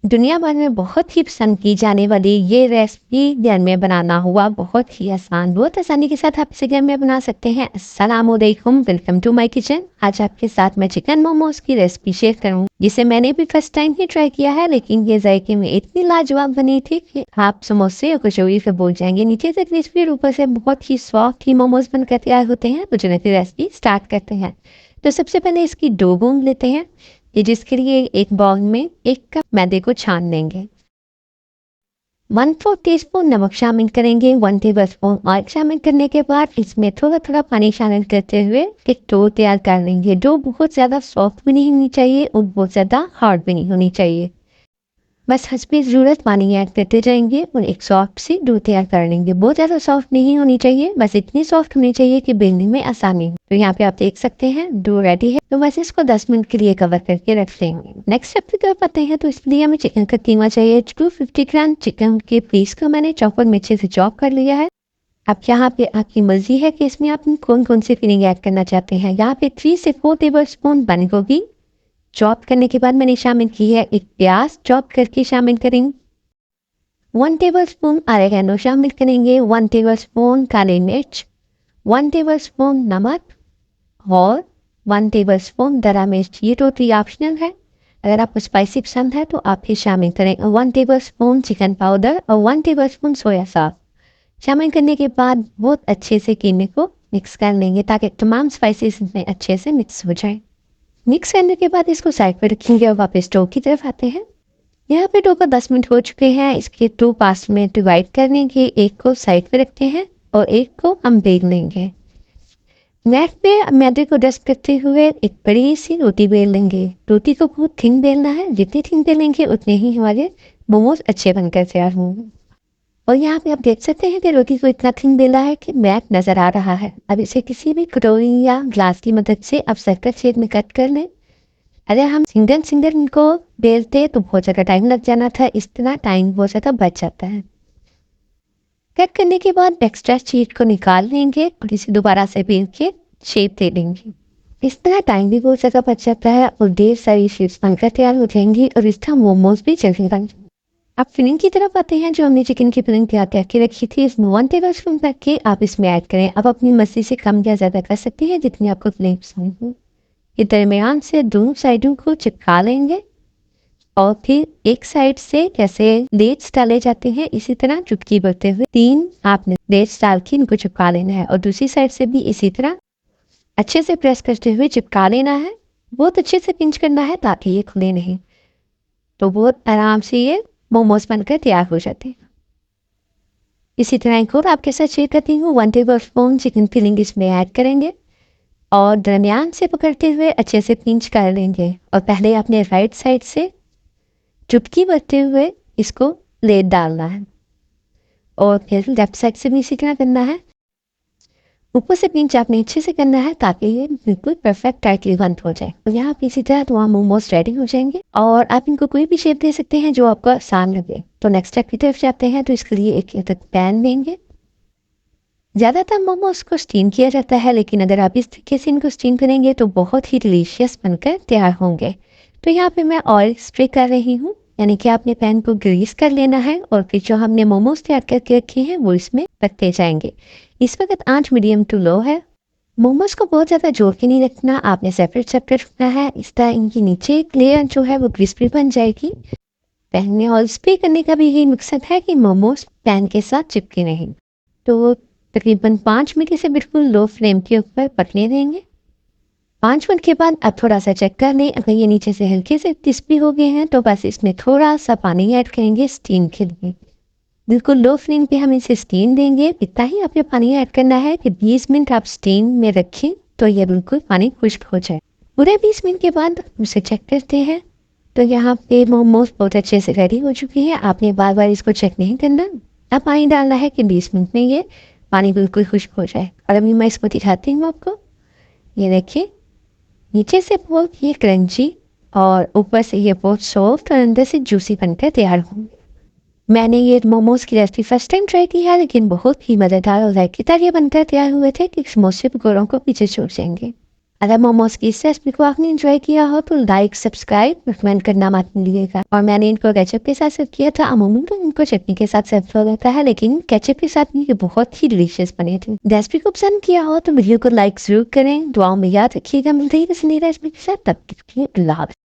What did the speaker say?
दुनिया भर में बहुत ही पसंद की जाने वाली ये रेसिपी घर में बनाना हुआ बहुत ही आसान, बहुत आसानी के साथ आप इसे घर में बना सकते हैं। अस्सलाम वालेकुम, वेलकम टू माय किचन। आज आपके साथ मैं चिकन मोमोज की रेसिपी शेयर करूँ, जिसे मैंने भी फर्स्ट टाइम ही ट्राई किया है, लेकिन ये जायके में इतनी लाजवाब बनी थी कि आप समोसे और कचौड़ी से भूल जाएंगे। नीचे से क्रिस्पी और ऊपर से बहुत ही सॉफ्ट ही मोमोज बनकर तैयार होते हैं। तो चलिए फिर रेसिपी स्टार्ट करते हैं। तो सबसे पहले इसकी डो गूंद लेते हैं, ये जिसके लिए एक बाउल में 1 कप मैदे को छान लेंगे। 1/4 टीस्पून नमक शामिल करेंगे। 1 टेबलस्पून ऑयल शामिल करने के बाद इसमें थोड़ा थोड़ा पानी शामिल करते हुए एक डो तैयार कर लेंगे। डो बहुत ज़्यादा सॉफ्ट भी नहीं होनी चाहिए और बहुत ज़्यादा हार्ड भी नहीं होनी चाहिए। बस हस्बी ज़रूरत पानी ऐड करते जाएंगे और एक सॉफ्ट सी डो तैयार कर लेंगे। बहुत ज़्यादा सॉफ्ट नहीं होनी चाहिए, बस इतनी सॉफ्ट होनी चाहिए कि बेलने में आसानी हो। तो यहाँ पे आप देख सकते हैं डो रेडी है। तो बस इसको 10 मिनट के लिए कवर करके रख लेंगे। नेक्स्ट स्टेप की तरफ आते हैं। तो इसके लिए हमें चिकन का कीमा चाहिए। 250 ग्राम चिकन के पीस को मैंने चॉपर में अच्छे से चॉप कर लिया है। अब यहाँ पे आपकी मर्जी है कि इसमें आप कौन कौन सी फिलिंग ऐड करना चाहते हैं। यहाँ पे 3 से 4 टेबल स्पून बंद गोभी चॉप करने के बाद मैंने शामिल की है। एक प्याज चॉप करके शामिल करेंगे। 1 टेबलस्पून ऑरिगेनो शामिल करेंगे। 1 टेबलस्पून काली मिर्च, 1 टेबलस्पून नमक और 1 टेबलस्पून दरा मिर्च। ये टोटली ऑप्शनल है, अगर आपको स्पाइसी पसंद है तो आप ही शामिल करें। 1 टेबलस्पून चिकन पाउडर और 1 टेबलस्पून सोया सॉस शामिल करने के बाद बहुत अच्छे से कीमे को मिक्स कर लेंगे ताकि तमाम स्पाइसेस में अच्छे से मिक्स हो जाए। मिक्स करने के बाद इसको साइड पर रखेंगे और वापस स्टोव की तरफ आते हैं। यहाँ पे डो को 10 मिनट हो चुके हैं। इसके 2 पार्ट्स में डिवाइड करने के, एक को साइड पे रखते हैं और एक को हम बेल लेंगे। नेट पे मैदे को डस्ट करते हुए एक बड़ी सी रोटी बेल लेंगे। रोटी को बहुत थिन बेलना है, जितनी थिन बेलेंगे उतने ही हमारे मोमोज अच्छे बनकर तैयार होंगे। और यहाँ पे आप देख सकते हैं कि रोटी को इतना थिन बेला है कि मैट नजर आ रहा है। अब इसे किसी भी कटोरी या ग्लास की मदद से आप सर्कल शेप में कट कर लें। अगर हम सिंगल सिंगल इनको बेलते तो बहुत ज़्यादा टाइम लग जाना था, इस तरह टाइम बहुत ज़्यादा बच जाता है। कट करने के बाद एक्स्ट्रा शीट को निकाल लेंगे और इसे दोबारा से बेल के शेप दे देंगे। इस तरह टाइम भी बहुत ज़्यादा बच जाता है और ढेर सारी शीट्स बनकर तैयार हो जाएंगी और इस तरह मोमोज भी जल्दी बन। अब फिलिंग की तरफ आते हैं। जो हमने चिकन की फिलिंग तैयार करके रखी थी, इसमें 1 टेबल स्पून करके आप इसमें ऐड करें। अब अपनी मर्जी से कम या ज़्यादा कर सकते हैं जितनी आपको फिलिंग पसंद हो। ये दरमियान से दोनों साइडों को चिपका लेंगे और फिर एक साइड से जैसे लेट्स डाले जाते हैं इसी तरह चुटकी बढ़ते हुए 3 आपने लेट्स डाल के इनको चिपका लेना है और दूसरी साइड से भी इसी तरह अच्छे से प्रेस करते हुए चिपका लेना है। बहुत अच्छे से पिंच करना है ताकि ये खुले नहीं, तो बहुत आराम से ये मोमोज बनकर तैयार हो जाते हैं। इसी तरह एक और आपके साथ शेयर करती हूँ। 1 टेबल स्पून चिकन फिलिंग इसमें ऐड करेंगे और दरमियान से पकड़ते हुए अच्छे से पिंच कर लेंगे और पहले अपने राइट साइड से चुटकी बढ़ते हुए इसको लेट डालना है और फिर लेफ्ट साइड से भी इसी तरह करना है। ऊपर से पिंच आपने अच्छे से करना है ताकि ये बिल्कुल परफेक्ट टाइटली बंद हो जाए। तो यहाँ पे इसी तरह तो मोमोज रेडी हो जाएंगे और आप इनको कोई भी शेप दे सकते हैं जो आपको आसान लगे। तो नेक्स्ट स्टेप की तरफ जाते हैं। तो इसके लिए एक पैन लेंगे। ज़्यादातर मोमोज को स्टीम किया जाता है, लेकिन अगर आप इस तरीके से इनको स्टीम करेंगे तो बहुत ही डिलीशियस बनकर तैयार होंगे। तो यहाँ पे मैं ऑयल स्प्रे कर रही हूँ, यानी कि आपने पैन को ग्रीस कर लेना है और फिर जो हमने मोमोज तैयार करके रखे हैं वो इसमें रखते जाएंगे। इस वक्त आंच मीडियम टू लो है। मोमोज को बहुत ज़्यादा जोर के नहीं रखना, आपने सेपरेट सेपरेट रखना है। इस तरह इनकी नीचे एक लेयर जो है वो क्रिस्पी बन जाएगी। पैन में ऑयल स्प्रे करने का भी यही मकसद है कि मोमोज पैन के साथ चिपके नहीं। तो तकरीबन 5 मिनट से बिल्कुल लो फ्लेम के ऊपर पकने देंगे। 5 मिनट के बाद अब थोड़ा सा चेक कर लें, अगर ये नीचे से हल्के से क्रिस्पी हो गए हैं तो बस इसमें थोड़ा सा पानी ऐड करेंगे स्टीम के लिए। बिल्कुल लो फ्लेम पे हम इसे स्टीम देंगे। इतना ही आपने पानी ऐड करना है कि 20 मिनट आप स्टीम में रखें तो ये बिल्कुल पानी खुश्क हो जाए। पूरे 20 मिनट के बाद उसे चेक करते हैं। तो यहाँ पे मोमोज बहुत अच्छे से रेडी हो चुकी है। आपने बार बार इसको चेक नहीं करना। अब पानी डालना है कि 20 मिनट में ये पानी बिल्कुल खुश्क हो जाए। और अभी मैं इसको दिखाती हूँ आपको। ये देखिए, नीचे से बहुत ये क्रंची और ऊपर से ये बहुत सॉफ्ट और अंदर से जूसी बनकर तैयार होंगे। मैंने ये मोमोज की रेसिपी फर्स्ट टाइम ट्राई की है, लेकिन बहुत ही मज़ेदार और जायकेदार ये बनकर तैयार हुए थे कि समोसे पकौड़ों को पीछे छोड़ जाएंगे। अगर मोमोज की इस रेसिपी को आपने एंजॉय किया हो तो लाइक, सब्सक्राइब, कमेंट करना मत भूलिएगा। और मैंने इनको केचप के साथ सर्व किया था। अमूमन तो इनको चटनी के साथ सर्व किया जाता है, लेकिन केचप के साथ ये बहुत ही डिलीशियस बने थे। रेसिपी को पसंद किया हो तो वीडियो को लाइक जरूर करें। दुआओं में याद रखिएगा। मिलते ही किसी नई रेसिपी के साथ, तब तक के लिए अल्लाह हाफ़िज़।